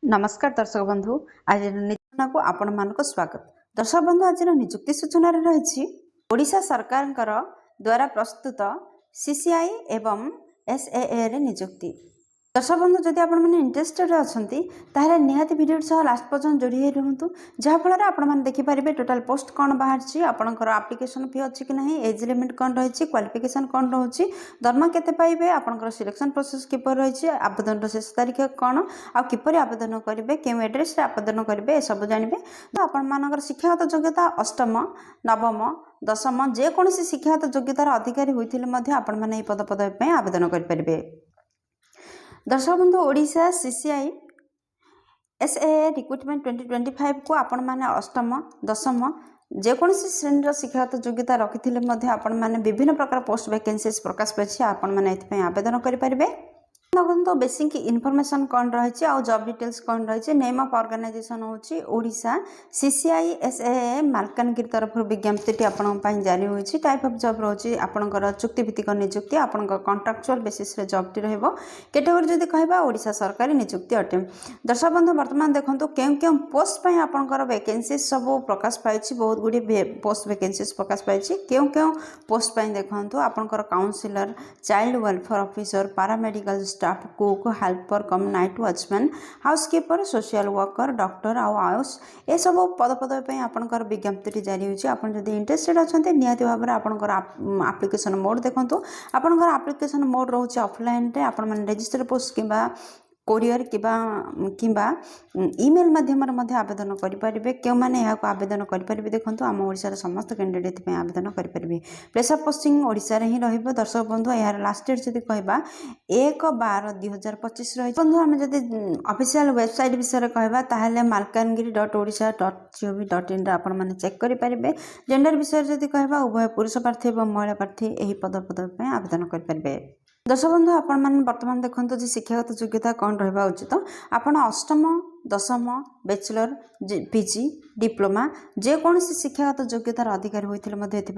नमस्कार दर्शक बंधु आज निजूचना को आपण मानक स्वागत। दर्शक बंधु आज निजुक्ति सूचना रही ओडिशा सरकार द्वारा प्रस्तुत सीसीआई एवं एसएए रे निजुक्ति। दर्शक बंधु जदि आपण मैंने इंटरेस्टेड अच्छी ताहले निहाती वीडियो सह लास्ट पर्यंत जोड़ी रुहतु जहाँफल आपण मैंने देखिपारे टोटाल पोस्ट कौन बाहर आपंकर आप्लिकेसन फी अच्छी कि ना एज लिमिट कौन रही क्वालिफिकेशन कौन रही दरमा केते पाइबे आपंकर सिलेक्शन प्रोसेस किपर रही आवेदन शेष तारीख कौन आपर आवेदन करेंगे क्यों एड्रेस आवेदन करेंगे सब जानवे तो आपण शिक्षागत योग्यता अष्टम नवम दशम जेकोसी शिक्षागत योग्यतार अधिकारी होते आपण मैंने पद पदवी आवेदन करेंगे। दर्शक बंधु ओडिशा सीसीआई एसएए रिक्रुटमेंट 2025 को आपण मैंने अष्टम दशम जेकोसी श्रेणी शिक्षागत योग्यता रखी आपण मैंने विभिन्न प्रकार पोस्ट वैकेंसीज प्रकाश पाई आपण मैंने आवेदन करेंगे। तो बेसिक इनफॉरमेशन कौन रही आउ जॉब डिटेल्स कौन रही नेम ऑफ ऑर्गेनाइजेशन होची ओडिशा सीसीआई एसएए मालकानगिरी तरफ विज्ञप्ति आपण जारी होची टाइप ऑफ जॉब रही आपणकर चुक्तिभित्तिक नियुक्ति आपण कॉन्ट्रैक्चुअल बेसिस रे जॉब टी रहबो कैटेगरी जदि कहबा ओडिशा सरकारी नियुक्ति अटे। दर्शक बंधु वर्तमान देखंतु केउ पोस्ट पई आपणकर वैकेंसी सब प्रकाश पाइछि बहुत गुडी पोस्ट वैकेंसीज प्रकाश पाइछि केउ पोस्ट पई देखंतु आपणकर counsellor child welfare officer paramedical staff cook helper cum night watchman housekeeper social worker doctor आउस ये सब पद पदवी आपंकर विज्ञप्ति जारी होची आपन जदि इंटरेस्टेड अच्छा निहाती भाव में आपंकर एप्लिकेशन मोड देखंतु आपंकर एप्लिकेशन मोड रोचे ऑफलाइन रे आपण माने रजिस्टर पोस्ट किबा कोरियर किबा ईमेल माध्यम आवेदन करेंगे क्यों मैंने यहाँ आवेदन करेंगे देखो आम ओडिशार समस्त कैंडिडेट आवेदन करेंगे। प्लेस ऑफ पोस्टिंग ओडिशा रे ही रहिबो। दर्शक बंधु यार लास्ट डेट जदि कहबा 1/12/2025 रही बंधु आम जदि ऑफिशियल वेबसाइट विषय कहबा ताहले malkangiri.odisha.gov.in आपण माने चेक करेंगे। जेंडर विषय जदि कहबा उभय पुरुष प्रार्थी और महिला प्रार्थी यही पद पदवी आवेदन करेंगे। दर्शक बंधु आपण मैंने वर्तमान देखते जी शिक्षागत योग्यता कौन रहा उचित आपण अष्टम दशम बैचलर पीजी डिप्लोमा जेकोसी शिक्षागत योग्यतार अधिकारी होते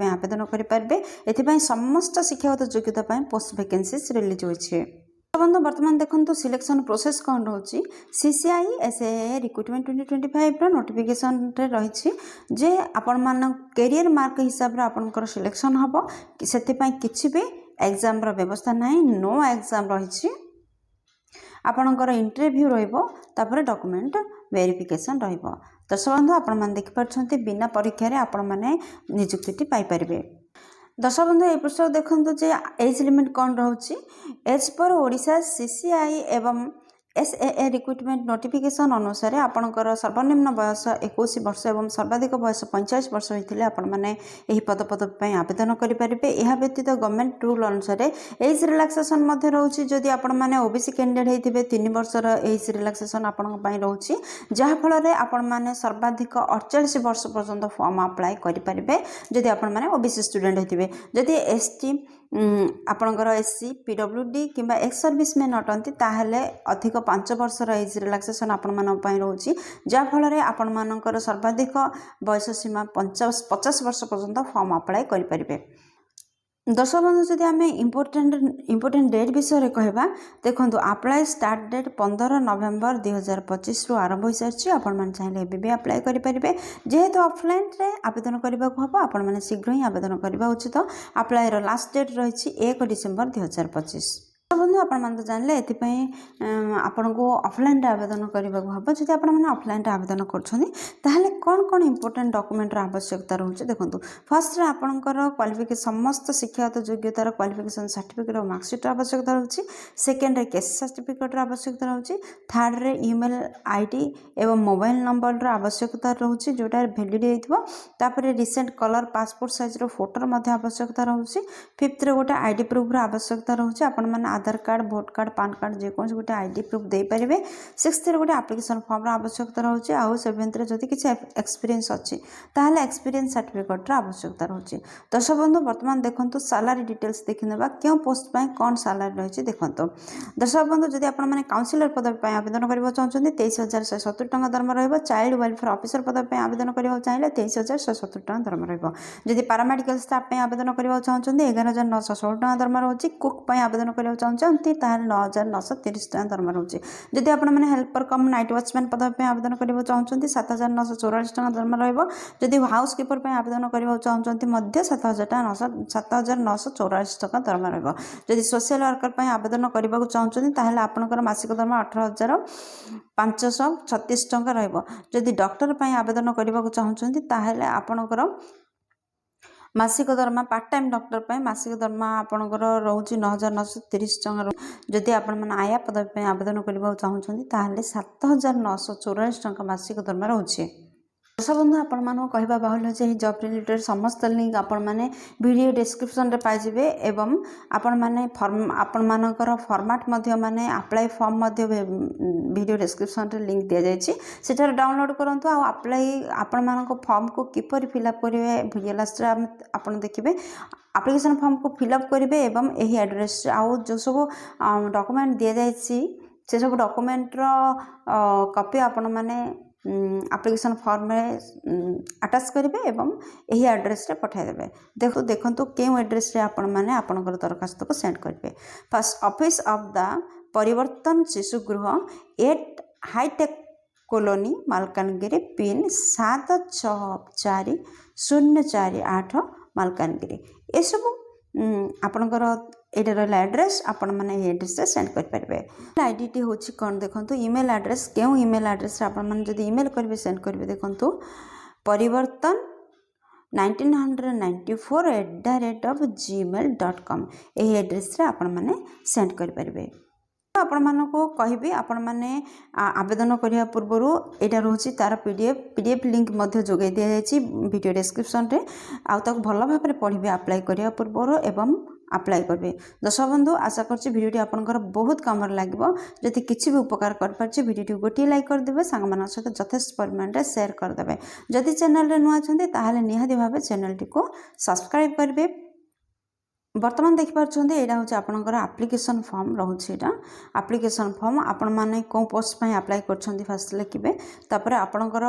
आवेदन करेंगे। एथिपाई समस्त शिक्षागत योग्यता पोस्ट वैकेंसीज रिलीज होइछे। बंधु वर्तमान देखो सिलेक्शन प्रोसेस कौन रही सीसीआई एसएए रिक्रुटमेंट 2025 नोटिफिकेशन रही जे आपण मान कैरियर मार्क हिसाब से आपंकर सिलेक्शन हम से किसी भी एग्जाम व्यवस्था नहीं नो एग्जाम रही आपणकर इंटरव्यू रही डॉक्यूमेंट वेरिफिकेशन रही। दर्शक बंधु आपण मैंने देखिपारे बिना परीक्षा आपण मैंने नियुक्ति पाइपर। दर्शक बंधु ये पृष्ठ देखते जे एज लिमिट कौन रही एज पर ओडिशा सीसीआई एवं एसएए रिक्रुटमेंट नोटिफिकेशन अनुसार आपणकर सर्वनिम्न बयस 21 वर्ष और सर्वाधिक बयस 45 वर्ष होते आपण मैंने यही पद पदवी आवेदन करेंगे। यह व्यतीत गवर्नमेंट रूल अनुसार एज रिलैक्सेशन रही जदि आपण मैंने ओबीसी कैंडिडेट होते 3 वर्षर एज रिलैक्सेशन आपण रही जहाँफल आपण मैंने सर्वाधिक 48 वर्ष पर्यंत फॉर्म अप्लाई करेंगे जदि आपण मैंने ओबीसी स्टूडेंट होते। जदि एसटी आपणकर एससी पीडब्ल्यूडी किंबा एक्स सर्विसमैन अटंती ताहले अधिक 5 वर्षर एज रिलैक्सेशन आपण रही जहाँफल आपण मानकर सर्वाधिक बयस सीमा 50 वर्ष पर्यंत फॉर्म अप्लाई करेंगे। दर्शक बंधु जदि आम इम्पोर्टेंट डेट विषय कहवा देखो अप्लाई स्टार्ट डेट 15 नवेम्बर 2025 रु आरंभ हो सारी आपण चाहिए भी अप्लाई करेंगे। जेहेतु ऑफलाइन रे आवेदन करने को हम आपण मैंने शीघ्र ही आवेदन करने उचित। अप्लाई लास्ट डेट रही 1 डिसेम्बर 2025। बंधु आपण तो जानले आपन को ऑफलाइन आवेदन करने को हम जब आपने ऑफलाइन आवेदन करें कौन कौन इंपोर्टेंट डॉक्यूमेंट आवश्यकता रोचे देखो फर्स्ट आपंकर क्वालिफिकेशन समस्त शिक्षागत योग्यतार क्वालिफिकेशन सर्टिफिकेट और मार्कशीट आवश्यकता रोचे। सेकेंड केस सर्टिफिकेट आवश्यकता रोचे। थर्ड रे ईमेल आईडी एवं मोबाइल नंबर आवश्यकता रोचे जोटा valid hopper recent colour passport size Fotor आवश्यकता रोचे। फिफ्थ रे गोटे आईडी प्रूफ आवश्यकता रोचे आपण मैंने Aadhaar card vote card PAN card जेकोसी गोटे आईडी प्रूफ दे पारे। सिक्स्थ गोटे एप्लिकेशन फॉर्म आवश्यकता रोचे आउ सेवेन्थ जदि किसी एक्सपीरियंस अच्छी ताहले एक्सपीरियंस सर्टिफिकेट आवश्यकता रोचे। दर्शक बंधु वर्तमान देखो सैलरी डिटेल्स देखा क्यों पोस्ट पर कौन सैलरी रही देखो। दर्शक बंधु जदि आपने काउंसिलर पदवी आवेदन करने चाहते 23,170 टଙ୍କା दरमा रही। चाइल्ड वेलफेयर ऑफिसर पदवी आवेदन करने चाहिए 23,170 टଙ୍କା दरमा रही। जदि पैरामेडिकल स्टाफ आवेदन करने चाहते 11,916 टଙ୍କା दरमा रही। कुक आवेदन करने चाहते ताल 9,930 दरमा रोचे। जदि आपने हेल्पर कम नाइट वॉचमैन पदवी आवेदन करने चाहते 7,944 दरमा रही। हाउस कीपर आवेदन करने चाहते 7,944 दरमा रही। सोशल वर्कर आवेदन करने चाहते आपंकर मासिक दरमा 18,536 टंका रही। डॉक्टर आवेदन करने चाहते आपणकर मासिक दरमा पार्ट टाइम डॉक्टर पे मासिक दरमा आपणकर रोचे 9,930 टंका। जदि आपण आया पदवी आवेदन करने चाहते 7,944 टंका मासिक दरमा रोचे। दर्शक बंधु आपण मानक कहवा बाहुल्य जे जॉब रिलेटेड समस्त लिंक आपण माने वीडियो डिस्क्रिप्शन रे पाइबे एवं आपण माने फॉर्म आपण मानकर फॉर्मेट मध्य माने अप्लाई फॉर्म मध्य वीडियो डिस्क्रिप्शन रे लिंक दिया जायछि सेटार डाउनलोड करंतु आ अप्लाई आपण मानक फॉर्म को किपर फिलअप करिवे वीडियो लास्ट रे आपण देखिबे एप्लिकेशन फॉर्म को फिलअप करिवे एवं एही एड्रेस आउ जो सब डॉक्यूमेंट दिया जायछि से सब डॉक्यूमेंट रो कॉपी आपण माने एप्लिकेशन फॉर्म में अटैच करेंगे एवं यही एड्रेस रे पठाइदेवे। देखो क्यों एड्रेस रे आपण माने आपनकर दरखास्त को सेंड करेंगे। First office of the Parivartan Shishugriha 8 hitech colony Malkangiri pin 764048 Malkangiri ये सब आपनकर एटा रहा एड्रेस आपण मैंने एड्रेस से सेंड करेंगे। आईडी टी हूँ कौन देखो ईमेल एड्रेस क्यों ईमेल एड्रेस आपण मैंने जब ईमेल करेंगे सेंड करेंगे देखो परिवर्तन 1994@gmail.com यही एड्रेस रे आपण मैंने सेंड करेंगे। आपण मानको कहबी आपण माने आवेदन करिया पूर्व एटा रोची तार पीडीएफ लिंक मध्य जोगाई दिया जायछि वीडियो डिस्क्रिप्शन रे आ तक भल भाबरे पढिबे अप्लाई करिया पूर्व एवं अप्लाई करेंगे। दर्शक बंधु आशा करछि वीडियो आपनकर बहुत काम लागिबो। जदि किछि भी उपकार कर पारछि वीडियो गोटे लाइक कर देबे सांग मान सहित यथेष्ट परिमाण रे शेयर कर देबे। जदि चैनल रे नुआ छथि ताहाले निहाती भाबे चैनल टी को सब्सक्राइब करबे। वर्तमान देखि पारछन्ते एटा होछि आपनकर एप्लिकेशन फॉर्म रहउछि एटा एप्लिकेशन फॉर्म आपण माने को पोस्ट पय अप्लाई करछन्ती फास्ट लिखिबे तापर आपनकर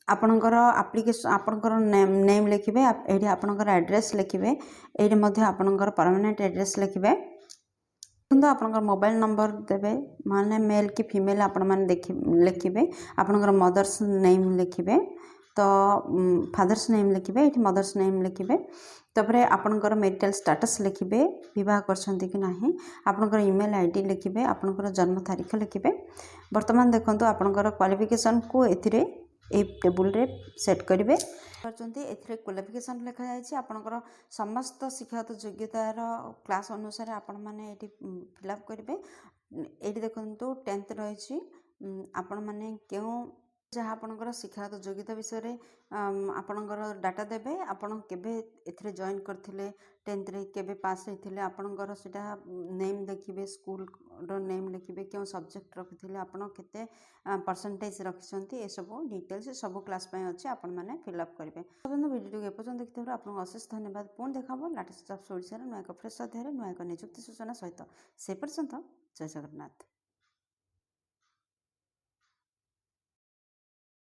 एप्लिकेशन आपनकर नेम लिखिबे एठी आपनकर एड्रेस लिखिबे एठी मध्ये आपनकर परमानेंट एड्रेस लिखिबे किंतु आपनकर मोबाइल नंबर देबे माने मेल की फीमेल आपण माने लिखिबे आपनकर मदर्स नेम लिखिबे तो फादर्स नेम लिखिबे एठी मदर्स नेम लिखिबे तबरे आपनकर मैरिटल स्टेटस लिखिबे विवाह करछन्ती कि नाही आपनकर ईमेल आईडी लिखिबे आपनकर जन्म तारीख लिखिबे। वर्तमान देखंतु आपनकर क्वालिफिकेशन को एथिरे ए टेबुल रे सेट करिवे करछन्ती एथिरे क्वालिफिकेशन लिखा जायछि आपनकर समस्त शिक्षागत योग्यतार क्लास अनुसार आपण माने एठी फिल अप करिवे। एठी देखंतु 10th रहिछि आपण माने केउ जहाँ आपनकर शिक्षागत योग्यता विषय रे आपनकर डाटा देबे आपण केबे एथिरे जॉइन करथिले 10th रे केबे पास हेथिले आपनकर सेटा नेम देखिबे स्कूल रो नेम लिखिबे केउ सब्जेक्ट रखिथिले आपण केते परसेंटेज रखिसंती ए सब डिटेल्स सब क्लास पय अछि आपण माने फिल अप करबे। बंधु वीडियो के पसंद देखिथारो आपन अशेष धन्यवाद। पुन देखाबो लेटेस्ट जॉब सोडिसा नुआ एक फ्रेश अध्याय नुआ एक नियुक्ति सूचना सहित से पर्यंत जय जगन्नाथ।